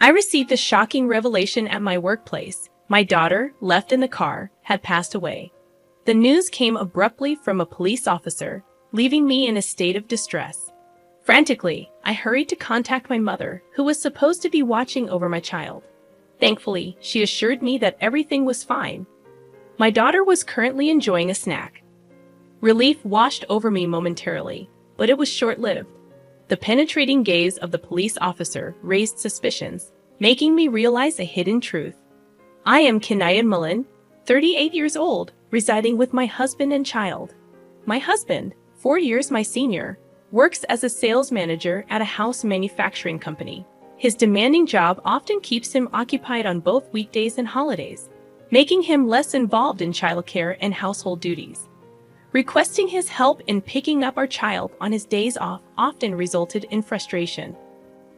I received a shocking revelation at my workplace. My daughter, left in the car, had passed away. The news came abruptly from a police officer, leaving me in a state of distress. Frantically, I hurried to contact my mother, who was supposed to be watching over my child. Thankfully, she assured me that everything was fine. My daughter was currently enjoying a snack. Relief washed over me momentarily, but it was short-lived. The penetrating gaze of the police officer raised suspicions, making me realize a hidden truth. I am Kinayan Mullen, 38 years old, residing with my husband and child. My husband, 4 years my senior, works as a sales manager at a house manufacturing company. His demanding job often keeps him occupied on both weekdays and holidays, making him less involved in childcare and household duties. Requesting his help in picking up our child on his days off often resulted in frustration.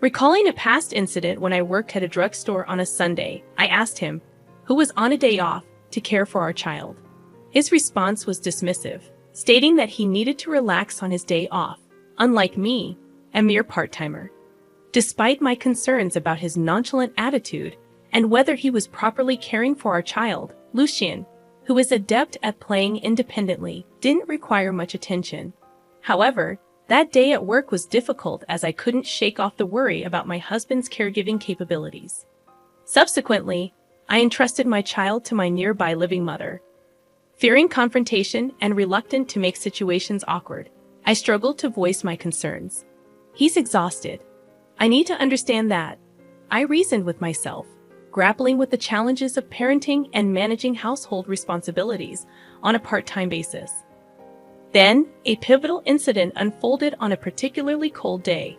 Recalling a past incident when I worked at a drugstore on a Sunday, I asked him, who was on a day off, to care for our child. His response was dismissive, stating that he needed to relax on his day off, unlike me, a mere part-timer. Despite my concerns about his nonchalant attitude and whether he was properly caring for our child, Lucien, who is adept at playing independently, didn't require much attention. However, that day at work was difficult as I couldn't shake off the worry about my husband's caregiving capabilities. Subsequently, I entrusted my child to my nearby living mother. Fearing confrontation and reluctant to make situations awkward, I struggled to voice my concerns. He's exhausted. I need to understand that. I reasoned with myself, grappling with the challenges of parenting and managing household responsibilities on a part-time basis. Then, a pivotal incident unfolded on a particularly cold day.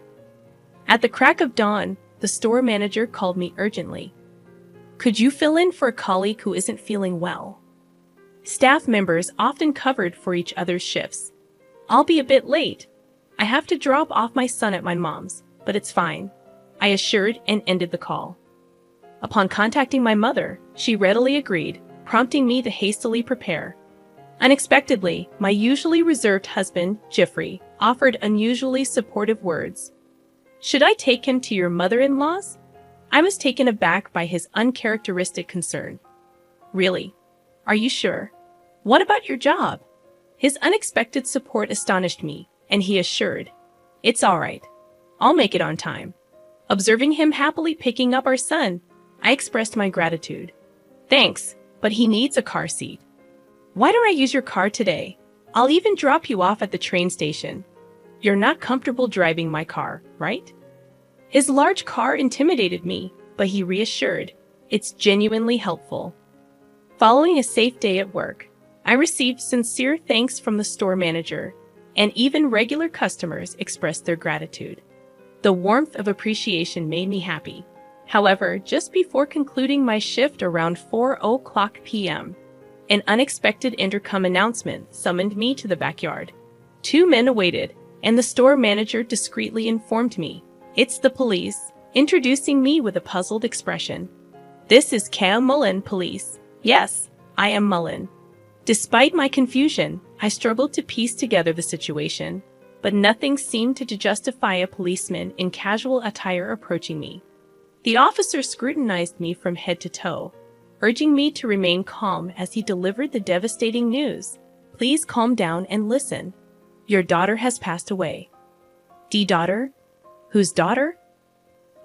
At the crack of dawn, the store manager called me urgently. Could you fill in for a colleague who isn't feeling well? Staff members often covered for each other's shifts. I'll be a bit late. I have to drop off my son at my mom's, but it's fine, I assured and ended the call. Upon contacting my mother, she readily agreed, prompting me to hastily prepare. Unexpectedly, my usually reserved husband, Jeffrey, offered unusually supportive words. Should I take him to your mother-in-law's? I was taken aback by his uncharacteristic concern. Really? Are you sure? What about your job? His unexpected support astonished me, and he assured, it's all right. I'll make it on time. Observing him happily picking up our son, I expressed my gratitude. Thanks, but he needs a car seat. Why don't I use your car today? I'll even drop you off at the train station. You're not comfortable driving my car, right? His large car intimidated me, but he reassured, it's genuinely helpful. Following a safe day at work, I received sincere thanks from the store manager, and even regular customers expressed their gratitude. The warmth of appreciation made me happy. However, just before concluding my shift around 4:00 p.m., an unexpected intercom announcement summoned me to the backyard. 2 men awaited, and the store manager discreetly informed me, it's the police, introducing me with a puzzled expression. This is Cam Mullen, police. Yes, I am Mullen. Despite my confusion, I struggled to piece together the situation, but nothing seemed to justify a policeman in casual attire approaching me. The officer scrutinized me from head to toe, urging me to remain calm as he delivered the devastating news. Please calm down and listen. Your daughter has passed away. Daughter? Whose daughter?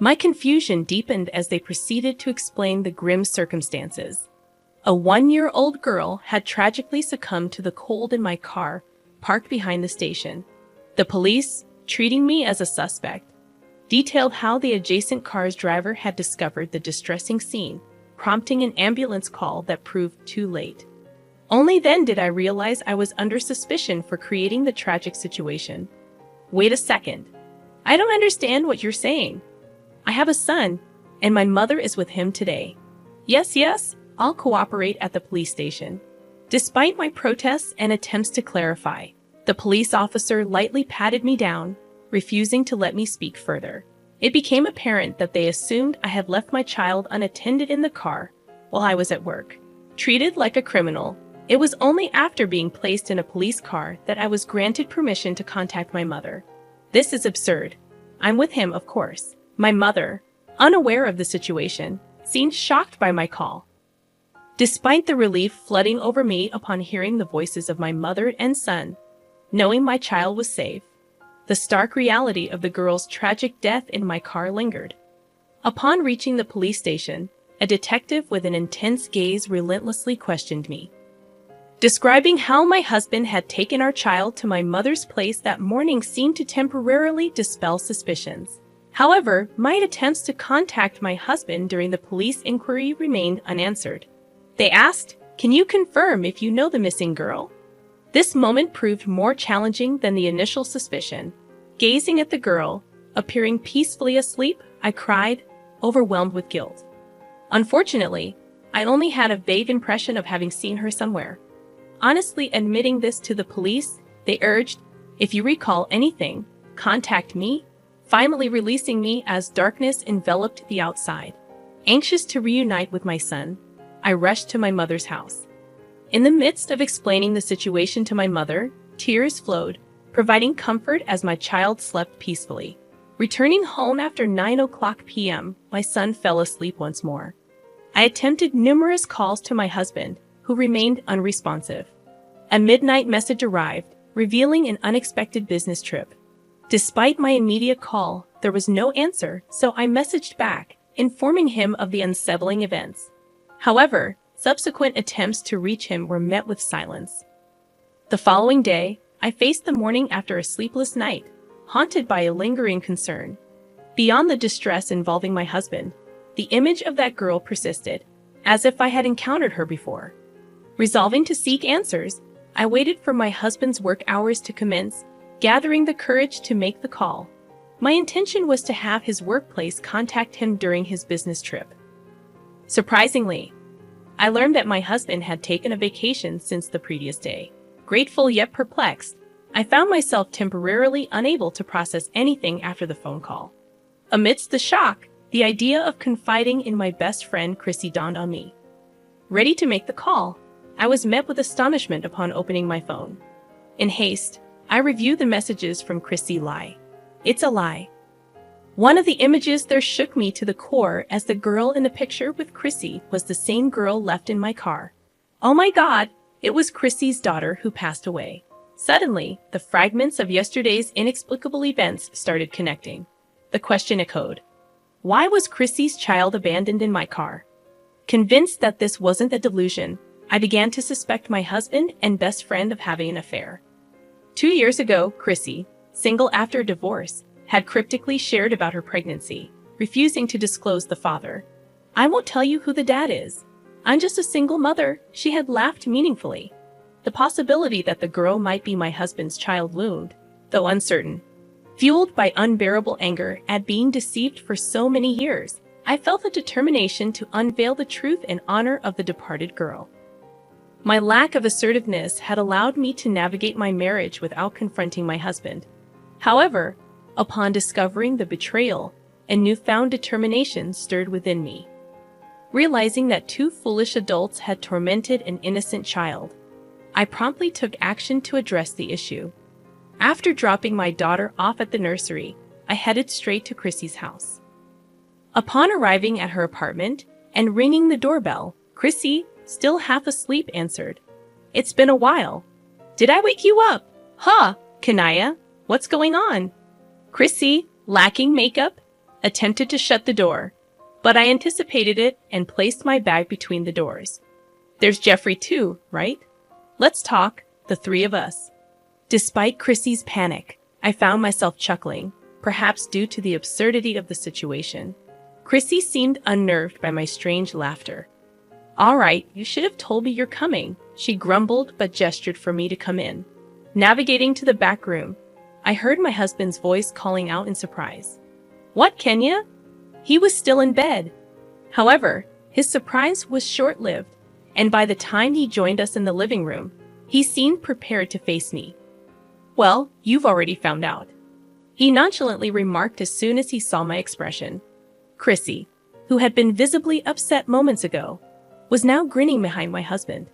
My confusion deepened as they proceeded to explain the grim circumstances. A 1-year-old girl had tragically succumbed to the cold in my car, parked behind the station. The police, treating me as a suspect, detailed how the adjacent car's driver had discovered the distressing scene, prompting an ambulance call that proved too late. Only then did I realize I was under suspicion for creating the tragic situation. Wait a second. I don't understand what you're saying. I have a son, and my mother is with him today. Yes, I'll cooperate at the police station. Despite my protests and attempts to clarify, the police officer lightly patted me down, refusing to let me speak further. It became apparent that they assumed I had left my child unattended in the car while I was at work. Treated like a criminal, it was only after being placed in a police car that I was granted permission to contact my mother. This is absurd. I'm with him, of course. My mother, unaware of the situation, seemed shocked by my call. Despite the relief flooding over me upon hearing the voices of my mother and son, knowing my child was safe, the stark reality of the girl's tragic death in my car lingered. Upon reaching the police station, a detective with an intense gaze relentlessly questioned me, describing how my husband had taken our child to my mother's place that morning seemed to temporarily dispel suspicions. However, my attempts to contact my husband during the police inquiry remained unanswered. They asked, "Can you confirm if you know the missing girl?" This moment proved more challenging than the initial suspicion. Gazing at the girl, appearing peacefully asleep, I cried, overwhelmed with guilt. Unfortunately, I only had a vague impression of having seen her somewhere. Honestly admitting this to the police, they urged, "If you recall anything, contact me," finally releasing me as darkness enveloped the outside. Anxious to reunite with my son, I rushed to my mother's house. In the midst of explaining the situation to my mother, tears flowed, providing comfort as my child slept peacefully. Returning home after 9 p.m., my son fell asleep once more. I attempted numerous calls to my husband, who remained unresponsive. A midnight message arrived, revealing an unexpected business trip. Despite my immediate call, there was no answer, so I messaged back, informing him of the unsettling events. However, subsequent attempts to reach him were met with silence. The following day, I faced the morning after a sleepless night, haunted by a lingering concern. Beyond the distress involving my husband, the image of that girl persisted, as if I had encountered her before. Resolving to seek answers, I waited for my husband's work hours to commence, gathering the courage to make the call. My intention was to have his workplace contact him during his business trip. Surprisingly, I learned that my husband had taken a vacation since the previous day. Grateful yet perplexed, I found myself temporarily unable to process anything after the phone call. Amidst the shock, the idea of confiding in my best friend Chrissy dawned on me. Ready to make the call, I was met with astonishment upon opening my phone. In haste, I reviewed the messages from Chrissy. Lie. It's a lie. One of the images there shook me to the core, as the girl in the picture with Chrissy was the same girl left in my car. Oh my God, it was Chrissy's daughter who passed away. Suddenly, the fragments of yesterday's inexplicable events started connecting. The question echoed. Why was Chrissy's child abandoned in my car? Convinced that this wasn't a delusion, I began to suspect my husband and best friend of having an affair. 2 years ago, Chrissy, single after a divorce, had cryptically shared about her pregnancy, refusing to disclose the father. "I won't tell you who the dad is. I'm just a single mother," she had laughed meaningfully. The possibility that the girl might be my husband's child loomed, though uncertain. Fueled by unbearable anger at being deceived for so many years, I felt a determination to unveil the truth in honor of the departed girl. My lack of assertiveness had allowed me to navigate my marriage without confronting my husband. However, upon discovering the betrayal, a newfound determination stirred within me. Realizing that 2 foolish adults had tormented an innocent child, I promptly took action to address the issue. After dropping my daughter off at the nursery, I headed straight to Chrissy's house. Upon arriving at her apartment and ringing the doorbell, Chrissy, still half asleep, answered. "It's been a while. Did I wake you up? Huh, Kanaya, what's going on?" Chrissy, lacking makeup, attempted to shut the door, but I anticipated it and placed my bag between the doors. "There's Jeffrey too, right? Let's talk, the 3 of us." Despite Chrissy's panic, I found myself chuckling, perhaps due to the absurdity of the situation. Chrissy seemed unnerved by my strange laughter. "All right, you should have told me you're coming," she grumbled but gestured for me to come in. Navigating to the back room, I heard my husband's voice calling out in surprise. "What, Kenya?" He was still in bed. However, his surprise was short-lived, and by the time he joined us in the living room, he seemed prepared to face me. "Well, you've already found out," he nonchalantly remarked as soon as he saw my expression. Chrissy, who had been visibly upset moments ago, was now grinning behind my husband.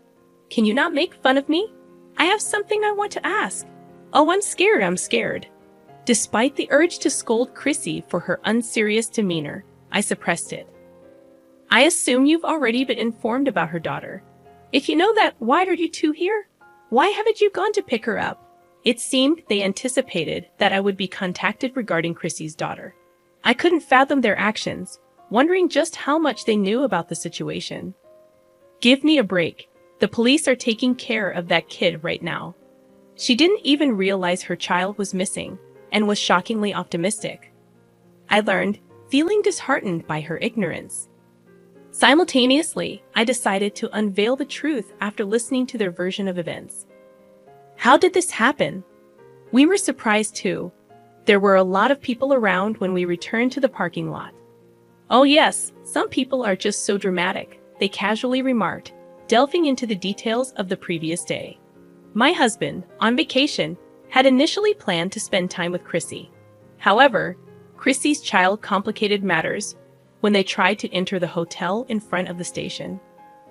"Can you not make fun of me? I have something I want to ask." "Oh, I'm scared. Despite the urge to scold Chrissy for her unserious demeanor, I suppressed it. I assume you've already been informed about her daughter. If you know that, why are you two here? Why haven't you gone to pick her up? It seemed they anticipated that I would be contacted regarding Chrissy's daughter. I couldn't fathom their actions, wondering just how much they knew about the situation. Give me a break. The police are taking care of that kid right now. She didn't even realize her child was missing and was shockingly optimistic. I learned, feeling disheartened by her ignorance. Simultaneously, I decided to unveil the truth after listening to their version of events. How did this happen? We were surprised too. There were a lot of people around when we returned to the parking lot. Oh yes, some people are just so dramatic, they casually remarked, delving into the details of the previous day. My husband, on vacation, had initially planned to spend time with Chrissy. However, Chrissy's child complicated matters when they tried to enter the hotel in front of the station.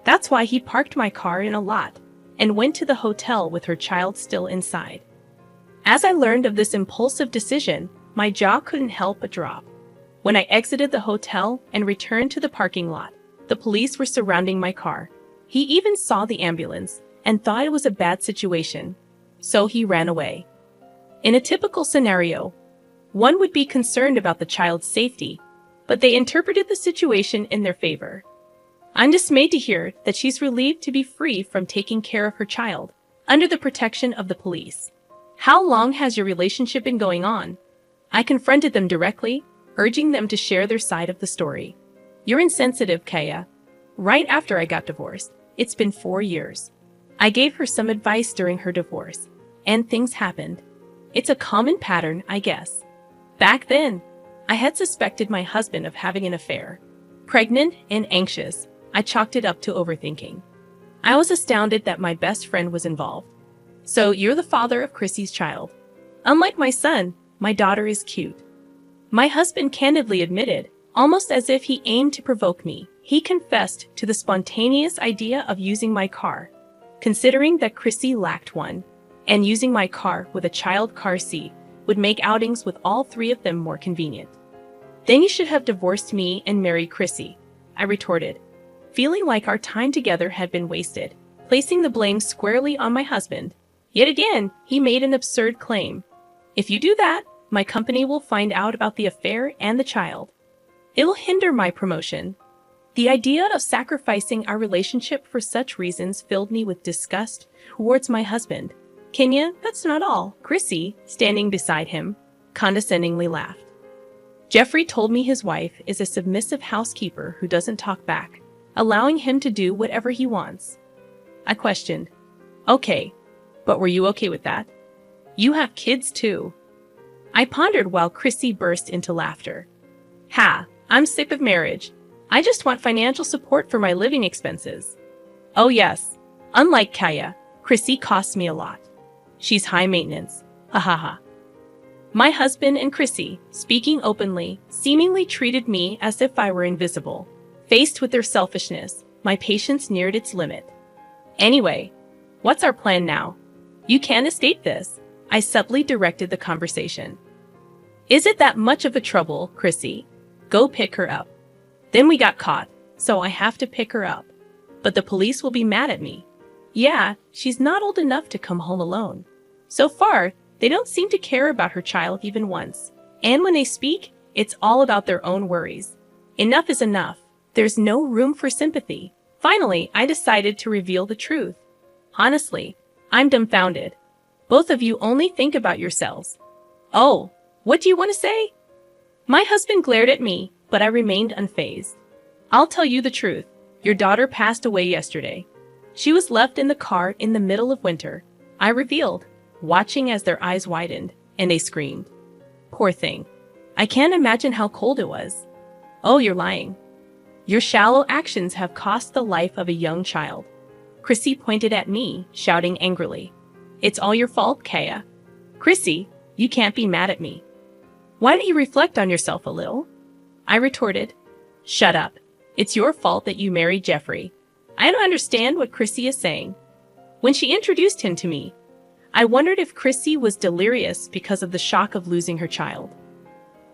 That's why he parked my car in a lot and went to the hotel with her child still inside. As I learned of this impulsive decision, my jaw couldn't help but drop. When I exited the hotel and returned to the parking lot, the police were surrounding my car. He even saw the ambulance and thought it was a bad situation, so he ran away. In a typical scenario, one would be concerned about the child's safety, but they interpreted the situation in their favor. I'm dismayed to hear that she's relieved to be free from taking care of her child, under the protection of the police. How long has your relationship been going on? I confronted them directly, urging them to share their side of the story. You're insensitive, Kaya. Right after I got divorced, it's been 4 years. I gave her some advice during her divorce, and things happened. It's a common pattern, I guess. Back then, I had suspected my husband of having an affair. Pregnant and anxious, I chalked it up to overthinking. I was astounded that my best friend was involved. So you're the father of Chrissy's child. Unlike my son, my daughter is cute. My husband candidly admitted, almost as if he aimed to provoke me. He confessed to the spontaneous idea of using my car, considering that Chrissy lacked one, and using my car with a child car seat would make outings with all three of them more convenient. Then you should have divorced me and married Chrissy, I retorted, feeling like our time together had been wasted, placing the blame squarely on my husband. Yet again, he made an absurd claim. If you do that, my company will find out about the affair and the child. It will hinder my promotion. The idea of sacrificing our relationship for such reasons filled me with disgust towards my husband. Kenya, that's not all. Chrissy, standing beside him, condescendingly laughed. Jeffrey told me his wife is a submissive housekeeper who doesn't talk back, allowing him to do whatever he wants. I questioned. Okay, but were you okay with that? You have kids too. I pondered while Chrissy burst into laughter. Ha, I'm sick of marriage. I just want financial support for my living expenses. Oh yes, unlike Kaya, Chrissy costs me a lot. She's high maintenance. Ha ha ha. My husband and Chrissy, speaking openly, seemingly treated me as if I were invisible. Faced with their selfishness, my patience neared its limit. Anyway, what's our plan now? You can't escape this. I subtly directed the conversation. Is it that much of a trouble, Chrissy? Go pick her up. Then we got caught, so I have to pick her up. But the police will be mad at me. Yeah, she's not old enough to come home alone. So far, they don't seem to care about her child even once. And when they speak, it's all about their own worries. Enough is enough. There's no room for sympathy. Finally, I decided to reveal the truth. Honestly, I'm dumbfounded. Both of you only think about yourselves. Oh, what do you want to say? My husband glared at me, but I remained unfazed. I'll tell you the truth. Your daughter passed away yesterday. She was left in the car in the middle of winter, I revealed, watching as their eyes widened, and they screamed. Poor thing. I can't imagine how cold it was. Oh, you're lying. Your shallow actions have cost the life of a young child. Chrissy pointed at me, shouting angrily. It's all your fault, Kaya. Chrissy, you can't be mad at me. Why don't you reflect on yourself a little? I retorted. Shut up. It's your fault that you married Jeffrey. I don't understand what Chrissy is saying. When she introduced him to me, I wondered if Chrissy was delirious because of the shock of losing her child.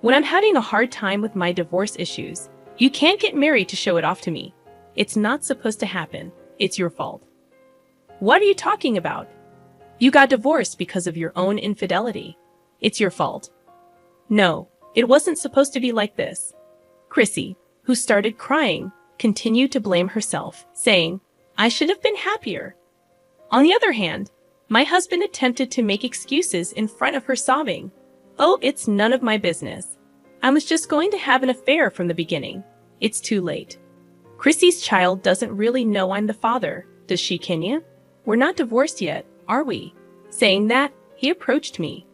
When I'm having a hard time with my divorce issues, You can't get married to show it off to me. It's not supposed to happen. It's your fault. What are you talking about? You got divorced because of your own infidelity. It's your fault. No, it wasn't supposed to be like this. Chrissy, who started crying, continued to blame herself, saying, I should have been happier. On the other hand, my husband attempted to make excuses in front of her, sobbing. Oh, it's none of my business. I was just going to have an affair from the beginning. It's too late. Chrissy's child doesn't really know I'm the father, does she, Kenya? We're not divorced yet, are we? Saying that, he approached me.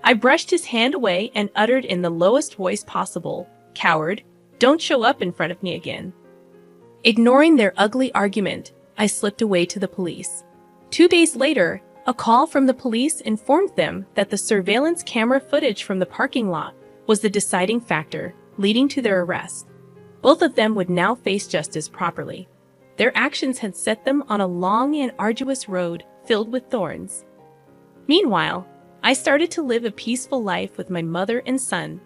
I brushed his hand away and uttered in the lowest voice possible, Coward, don't show up in front of me again. Ignoring their ugly argument, I slipped away to the police. 2 days later, a call from the police informed them that the surveillance camera footage from the parking lot was the deciding factor, leading to their arrest. Both of them would now face justice properly. Their actions had set them on a long and arduous road filled with thorns. Meanwhile, I started to live a peaceful life with my mother and son.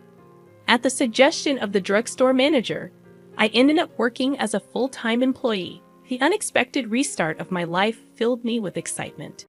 At the suggestion of the drugstore manager, I ended up working as a full-time employee. The unexpected restart of my life filled me with excitement.